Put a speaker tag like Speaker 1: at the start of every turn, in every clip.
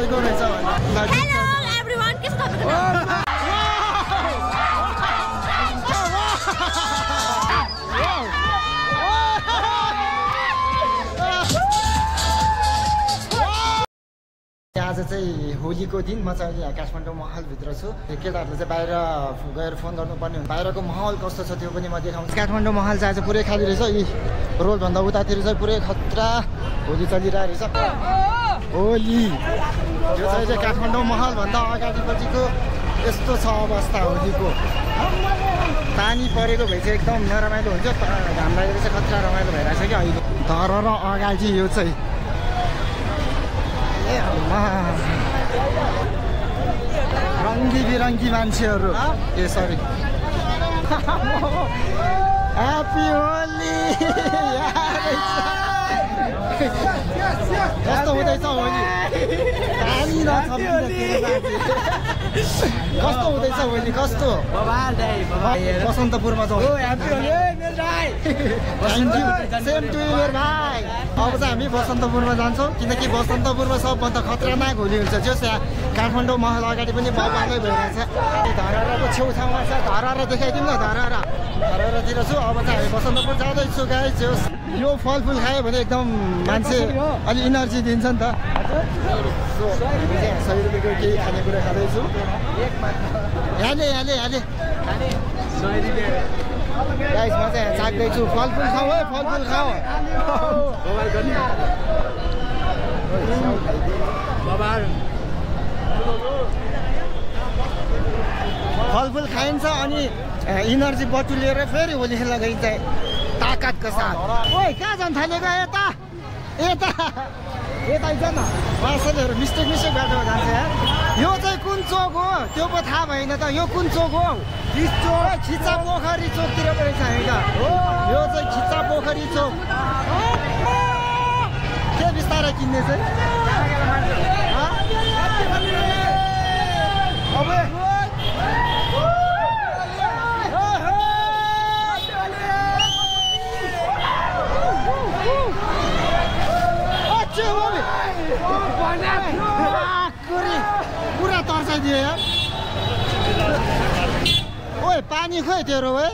Speaker 1: आएको रहेछ भने
Speaker 2: हेलो एभ्रीवन के छ तपाईको नाम
Speaker 1: आज चाहिँ होलीको दिन म चाहिँ यहाँ काठमाडौँ महलभित्र छु केटाहरूले चाहिँ बाहिर गएर फोन गर्नुपर्ने हुन्छ बाहिरको माहौल कस्तो छ त्यो पनि म देखाउँछु काठमाडौँ महल चाहिँ आज पुरै खाली रहेछ यी रोडभन्दा उतातिर चाहिँ पुरै खतरा होली चलिरहेको रहेछ होली यो चाहिँ काठमाडौँ महलभन्दा अगाडिपट्टिको यस्तो छ अवस्था होलीको पानी परेको भए चाहिँ एकदम नरमाइलो हुन्छ घाम लागेर चाहिँ खतरा रमाइलो भइरहेछ क्या अहिले धर र अगाडि यो चाहिँ रङ्गी बिरङ्गी मान्छेहरू ए सरी ह्याप्पी होली कस्तो हुँदैछ होली कस्तो हुँदैछ होली कस्तो बसन्तपुरमा जाउँ सेम टु यु मेरो भाइ अब चाहिँ हामी बसन्तपुरमा जान्छौँ किनकि बसन्तपुरमा सबभन्दा खतरनाक होली हुन्छ जो काठमाडौँ महल अगाडि पनि बबालै भइरहेछ धरहराको छेउछाउमा छ धरहरा देखाइदिउँ न धरहरातिर छु अब चाहिँ हामी बसन्तपुर जाँदैछु गाइस यो फलफुल खायो भने एकदम मान्छे अलि इनर्जी दिन्छ नि त 100 रुपियाँको केही खानेकुरा खाँदैछु यहाँले गाइस म चाहिँ चाख्दैछु फलफुल खाऊ है फलफुल खाऊ फलफुल खाइन्छ अनि इनर्जी बटुलेर फेरि होली खेल्न गइन्छ ताकतको साथ ओइ कहाँ जान थालेको यता आइज न मान्छेहरू मिस्टेक बाटोमा जान्छ यार यो चाहिँ कुन चोक हो त्यो पो थाहा भएन त यो कुन चोक हो खिचा पोखरी चोकतिर पनि छ हामी त यो चाहिँ खिचा पोखरी चोक के बिस्तारै किन्ने चाहिँ पुरा तर्साइदियो यार ओए पानी खोइ तेरो है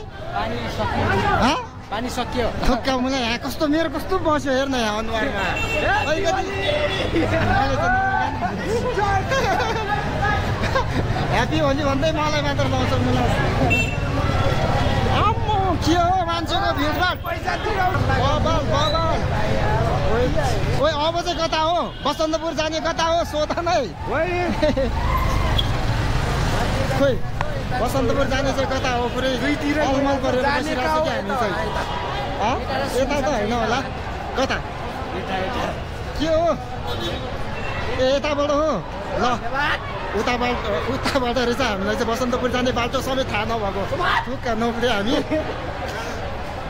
Speaker 1: पानी सक्यो थुक्का मलाई यहाँ कस्तो मेरो कस्तो बस्यो हेर्न यहाँ अनुहारमा ह्याप्पी होली भन्दै मलाई मात्र लाउँछ मलाई के हो मान्छेको भिडभाड ओइ अब चाहिँ कता हो बसन्तपुर जाने कता हो सोध नै खोइ बसन्तपुर जाने चाहिँ कता हो पुरै अलमल परेर बसिरहेको छ कि हामी चाहिँ यता त होइन होला कता के हो ए यताबाट हो ल उताबाट रहेछ हामीलाई चाहिँ बसन्तपुर जाने बाटो सबै थाहा नभएको ठुक्का नपुग्यो हामी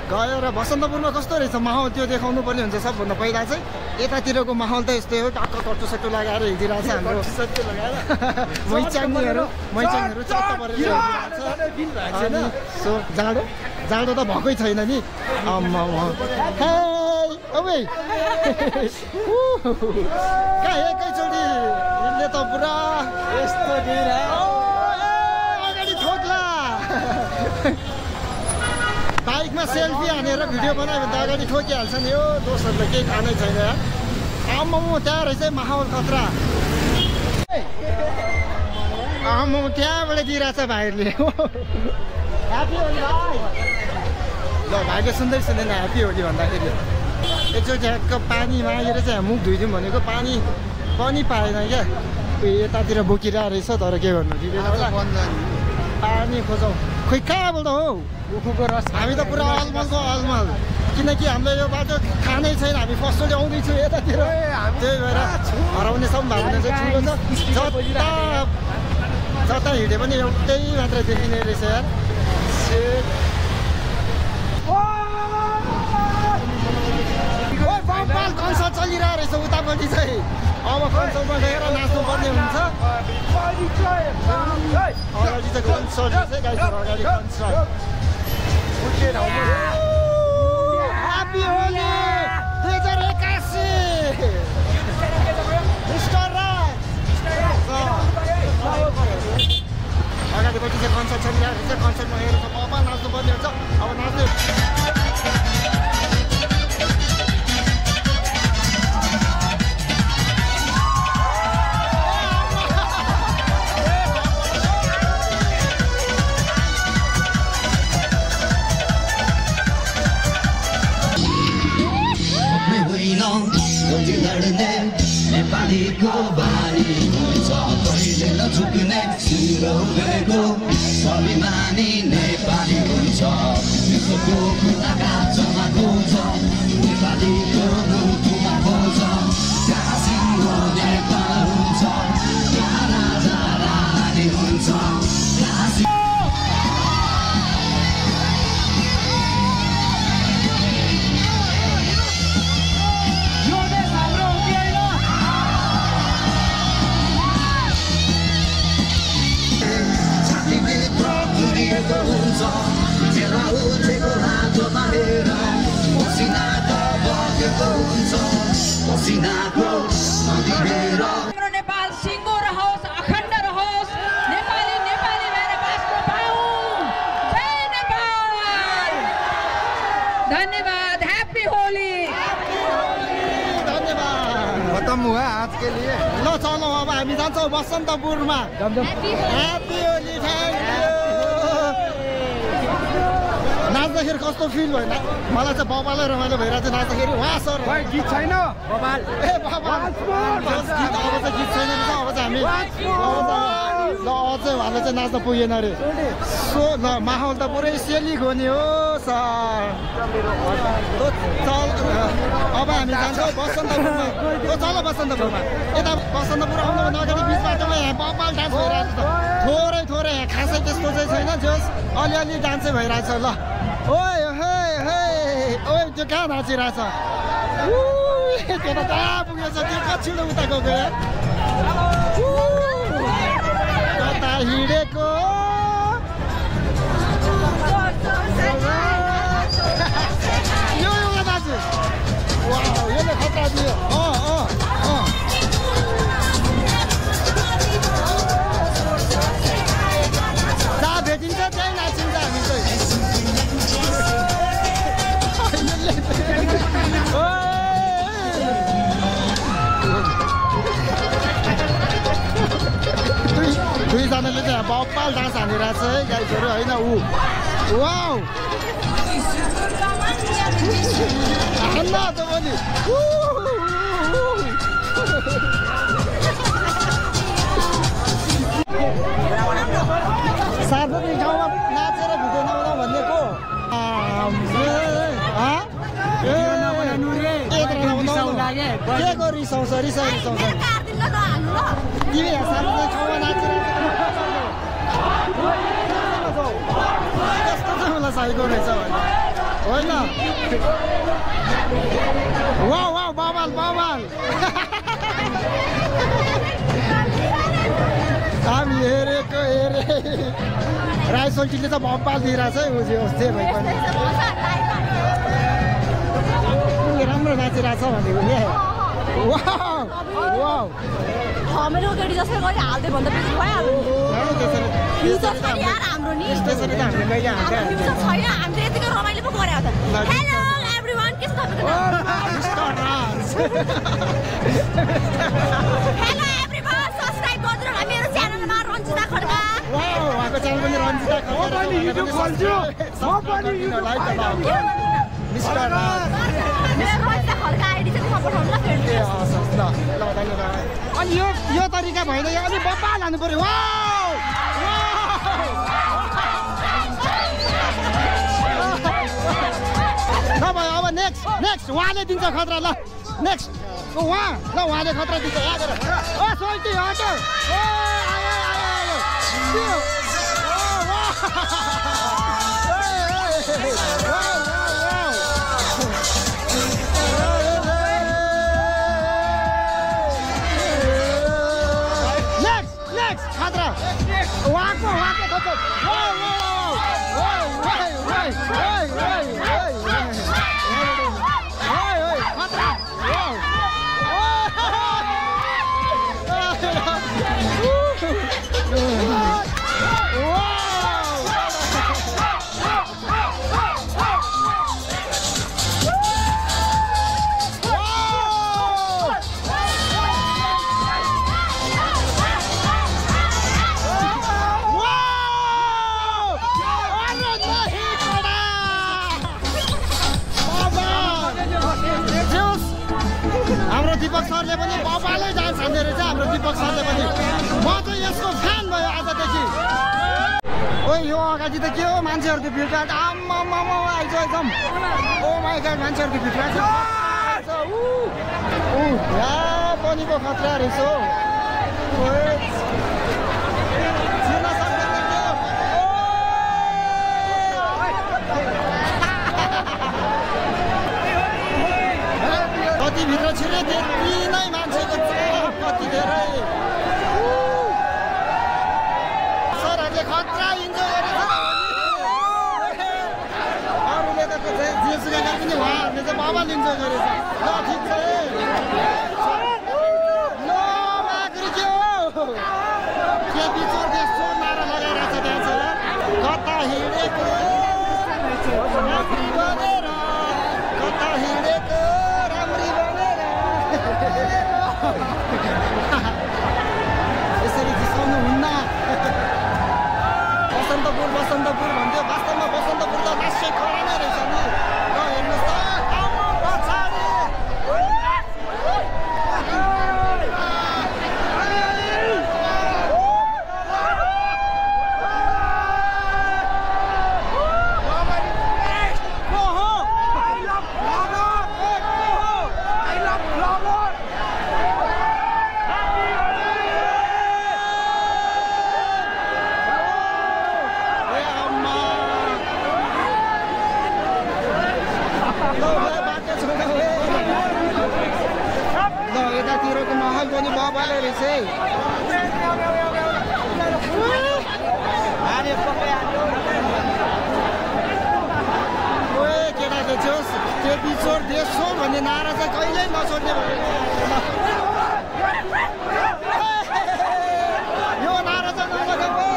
Speaker 1: गएर बसन्तपुरमा कस्तो रहेछ माहौल त्यो देखाउनु पर्ने हुन्छ सबभन्दा पहिला चाहिँ यतातिरको माहौल त यस्तै हो टक्क टट्टु लगाएर हिँडिरहेको छ हाम्रो मैचाङहरू चट्ट परेर अनि सो जाडो त भएकै छैन नि कहाँ एकैचोटि यसले त पुरा यस्तो अगाडि ठोक्ला बाइकमा सेल्फी हानेर भिडियो बनायो भने त अगाडि ठोकिहाल्छ नि यो दोस्तहरूले केही थाहा छैन आम्मामु त्यहाँ रहेछ माहौल खतरा आम्मामु त्यहाँबाट दिइरहेछ भाइहरूले ह्याप्पी होली भाइ ल भाइले सुन्दैन ह्याप्पी होली भन्दाखेरि एकचोटि ठ्याक्क पानी मागेर चाहिँ मुख धुइदिउँ भनेको पानी पनि पाएन क्या यतातिर बोकिरहेको रहेछ तर के गर्नु दिँदैन होला पानी खोजौँ खोइ कहाँबाट हो उखुको रस हामी त पुरा अलमल किनकि हामीलाई यो बाटो थाहा नै छैन हामी फर्स्टचोटि आउँदैछु यतातिर त्यही भएर हराउने सम्भावना चाहिँ ठुलो छ जता हिँडे पनि एउटै मात्र देखिने रहेछ यार कन्सर्ट चलिरहेको रहेछ उतापट्टि चाहिँ अब कन्सर्टमा गएर नाच्नुपर्ने हुन्छ अगाडि चाहिँ कन्सर्ट चाहिँ गाइजहरु अगाडि कन्सर्ट ह्याप्पी होली 2081 मिस्टर राज अगाडिपट्टि चाहिँ कन्सर्ट चलिरहेको छ कन्सर्टमा हेरेर बाबा नाच्नु पर्ने हुन्छ अब नाच्ने
Speaker 3: नेपालीको बारी हुन्छ कहिले नझुक्ने सिरौलेको स्वाभिमानी नेपाली हुन्छ विश्वको कुनाका जमाको छ नेपालीको मुटुमा खोज्छ जहाँ सिङ्गो नेपाल हुन्छ जहाँ राजा रानी हुन्छ
Speaker 4: हाम्रो नेपाल सिङ्गो रहोस् अखण्ड रहोस् नेपाली नेपाली भएर बाँच्न पाऊँ जय नेपाल धन्यवाद ह्याप्पी होली
Speaker 1: धन्यवाद खत्म हुआ आज के लिए ल चलो अब हामी जान्छौँ बसन्तपुरमा ह्याप्पी होली नाच्दाखेरि कस्तो फिल भयो मलाई चाहिँ बबालै रमाइलो भइरहेको छ नाच्दाखेरि वाह सर गीत छैन बबाल ए बबाल गीत अब चाहिँ गीत छैन रहेछ अब चाहिँ हामी ल अझै उहाँले चाहिँ नाच्न पुगेन अरे सो ल माहौल त पुरै सेलिक हो नि हो सर अब हामी जान्छौँ बसन्तपुरमा चल बसन्तपुरमा यता बसन्तपुर आउनुभन्दा अगाडि बिच बाटोमा यहाँ बबाल डान्स भइरहेको छ थोरै थोरै यहाँ खासै त्यस्तो चाहिँ छैन जस अलिअलि डान्सै भइरहेछ ल ओइ हे हे ओइ त्यो कहाँ नाचिरहेछ त्यो त कहाँ पुगेछ त्यो कछिलो उता गएको कता हिँडेको यो एउटा नाच्यो यसले खतरा दियो जहाँ भेटिन्छ त्यहीँ नाचिन्छ हामी चाहिँ दुईजनाले चाहिँ बब्बाल डान्स हानिरहेको छ है गाइजहरू होइन ऊ वाउ हान्न त पनि सार्वजनिक ठाउँमा नाचेर भिडियो नबनाऊ भनेको के को रिसाउँछ रिसाउँछ तिमी सार्वजनिक ठाउँमा नाचेर कस्तो चाहिँ मलाई साइको रहेछ भने होइन वा वा बबाल बबाल हामी हेरेको हेरे राई सोल्टीले त बब्बाल दिइरहेछ है उज्यो जे भए पनि राम्रो नाचिरहेछ भनेको नि
Speaker 2: मेरो केटी जसरी गरी हाल्दै भन्दा पछि भइहाल्यो फ्युचर छ नि यार हाम्रो नि
Speaker 1: त्यसरी त हामीले कहिले हाल्दै
Speaker 2: फ्युचर छैन हामीले यतिको रमाइलो पो गरे त हेलो एभ्रीवन के छ तपाईँको हेलो एभ्रीवन सब्स्क्राइब गर्नु होला मेरो च्यानलमा रञ्जिता खड्का
Speaker 1: वाउ उहाँको च्यानल पनि रञ्जिता खड्का म पनि युट्युब खोल्छु म पनि युट्युब मिस्टर
Speaker 2: मेरो रञ्जिता खड्का आइडी चाहिँ म पठाउनु ल फ्रेन्ड
Speaker 1: ए हस् ल ल धन्यवाद अनि यो तरिका भएन यो अलि बब्बाल हाल्नु पर्यो वाउ तपाईँ अब नेक्स्ट उहाँले दिन्छ खतरा ल नेक्स्ट उहाँ ल उहाँले खतरा दिन्छ यहाँ गएर ओ सोल्टी हट्यो ओ आयो नेक्स्ट खतरा उहाँको खतरा Wow! सरले पनि बबालै डान्स हान्दै रहेछ हाम्रो दीपक सरले पनि म चाहिँ यसको फ्यान भयो आजदेखि ओ यो अगाडि त के हो मान्छेहरूको भिड आम्मा आइज एकदम ओ माई गॉड मान्छेहरूको भिड छ यहाँ पनि पो खतरा रहेछ हो कति भित्र छिरे त्यति नै मान्छेको कति धेरै सरहरूले खतरा इन्जोय गरेछ अरूले त जेसुकै गरे पनि उहाँहरूले चाहिँ बबाल इन्जोय गरेछ ल ठिक छ लो माग्री के हो के बिचोर देशो नारा लगाइरहेछ त्यहाँ छ कता हिँडेको राम्री बनेर कता हिँडेको राम्री बनेर यसरी जिसाउनु हुन्न बसन्तपुर भन्थ्यो वास्तवमा बसन्तपुर त लास्टै खडा नै रहेछ नि ल हेर्नुहोस् त पछाडि यतातिरको माहौल पनि बबालै रहेछ है केटाको छेउस त्यो बिचोर देश हो भन्ने नारा चाहिँ कहिल्यै नछोड्ने यो नारा चाहिँ नलगाऊ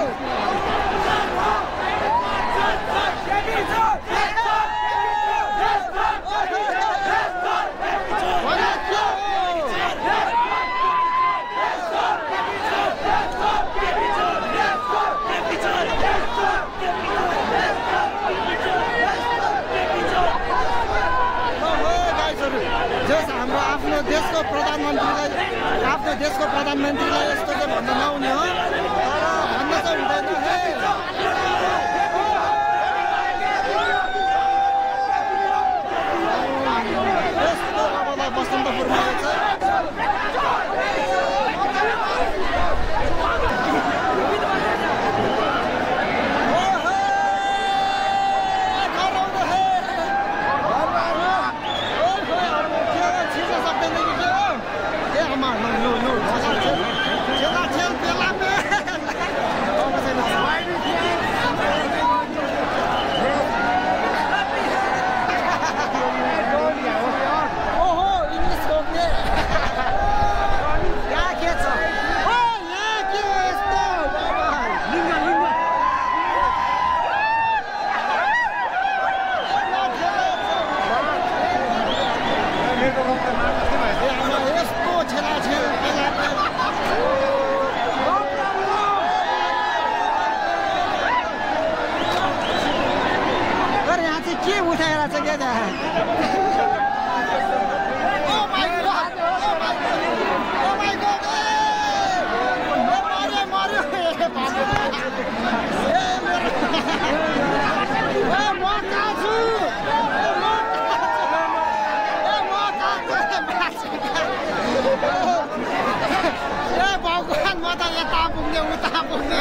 Speaker 1: हाम्रो आफ्नो देशको प्रधानमन्त्रीलाई यस्तो चाहिँ भन्न नहुने हो तर भन्न चाहिँ हुँदैन यस्तो अब बसन्तपुरमा के उठाएर चाहिँ के भगवान म त यता पुग्ने उता पुग्ने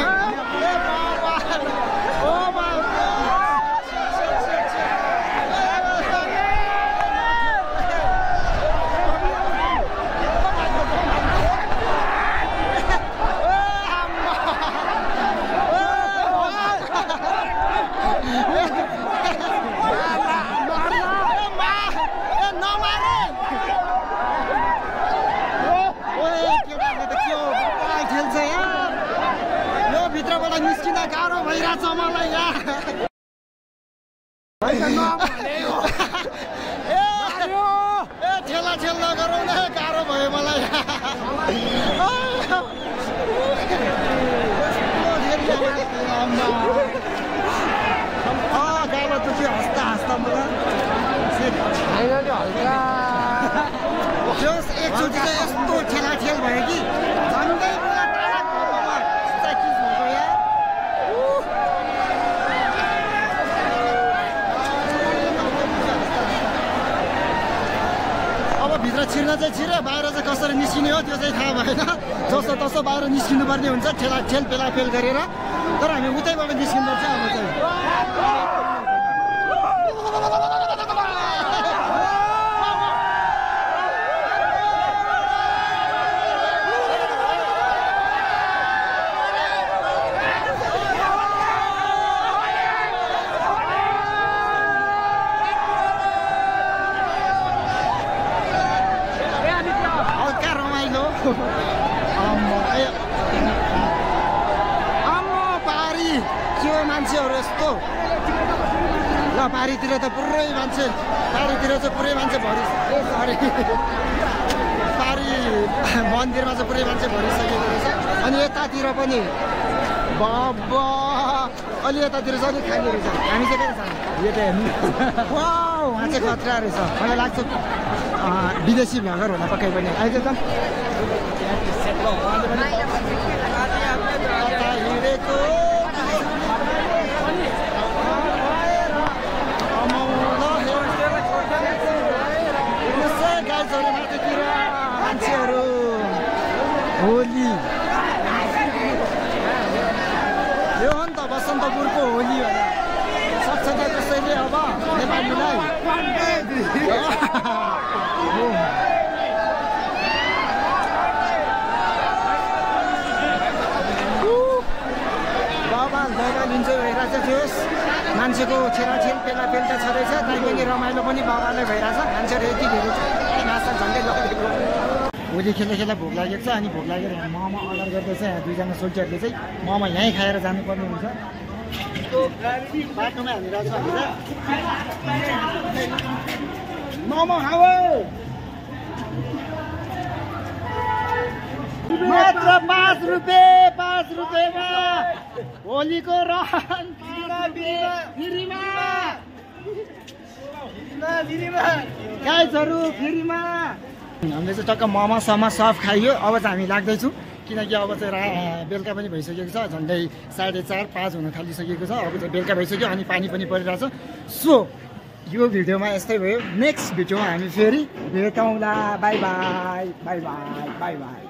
Speaker 1: भित्रबाट निस्किन गाह्रो भइरहेछ मलाई यहाँ ठेला ठेल नगरौँ न गाह्रो भयो मलाई गाह्रो त हस्ता मलाई हल्का त्यो एकचोटि चाहिँ यस्तो ठेलाठेल भयो कि झन्डै मलाई टाढा घरमा चिज भएको यहाँ अब भित्र छिर्न चाहिँ छिर्यो बाहिर चाहिँ कसरी निस्किने हो त्यो चाहिँ थाहा भएन जसो तसो बाहिर निस्किनु पर्ने हुन्छ ठेलाठेल पेलाफेल गरेर तर हामी उतैबाट निस्किनुपर्छ अब चाहिँ पारी के मान्छेहरू यस्तो ल पारीतिर त पुरै मान्छे पारीतिर चाहिँ पुरै मान्छे भरि सरी पारी मन्दिरमा चाहिँ पुरै मान्छे भरिसकेको रहेछ अनि यतातिर पनि बाबा अलि यतातिर चाहिँ अलिक खाने रहेछ हामी चाहिँ कता जाने यो त हेर्नु वाउ उहाँ चाहिँ खतरा रहेछ मलाई लाग्छ विदेशी भ्लगर होला पक्कै पनि अहिले त मान्छेहरू होली यो हो नि त बसन्तपुरको होली होला सक्छ त कसैले अब नेपालीलाई बाबा इन्जोय भइरहेछ जोस् मान्छेको छेलाछेल पेलापेल त छँदैछ तैपनि रमाइलो पनि बाबालाई भइरहेछ मान्छेहरू यति धेरै नाच्छ झन्डै लगेको होली खेल्दा खेल्दा भोक लागेको छ अनि भोक लागेर मोमो अर्डर गर्दैछ यहाँ दुईजना सोल्जरले चाहिँ मोमो यहीँ खाएर जानुपर्ने हुन्छ बाटोमा हामी राख्छौँ मोमो खाऊ मात्र 5 रुपियाँमा होलीको रङ गाइजहरू फ्रीमा हामीले चाहिँ टक्क मोमो समा सब खाइयो अब चाहिँ हामी लाग्दैछौँ किनकि अब चाहिँ बेलुका पनि भइसकेको छ झन्डै 4:30-5 हुन थालिसकेको छ अब चाहिँ बेलुका भइसक्यो अनि पानी पनि परिरहेछ सो यो भिडियोमा यस्तै भयो नेक्स्ट भिडियोमा हामी फेरि भेटौँला bye bye bye bye bye by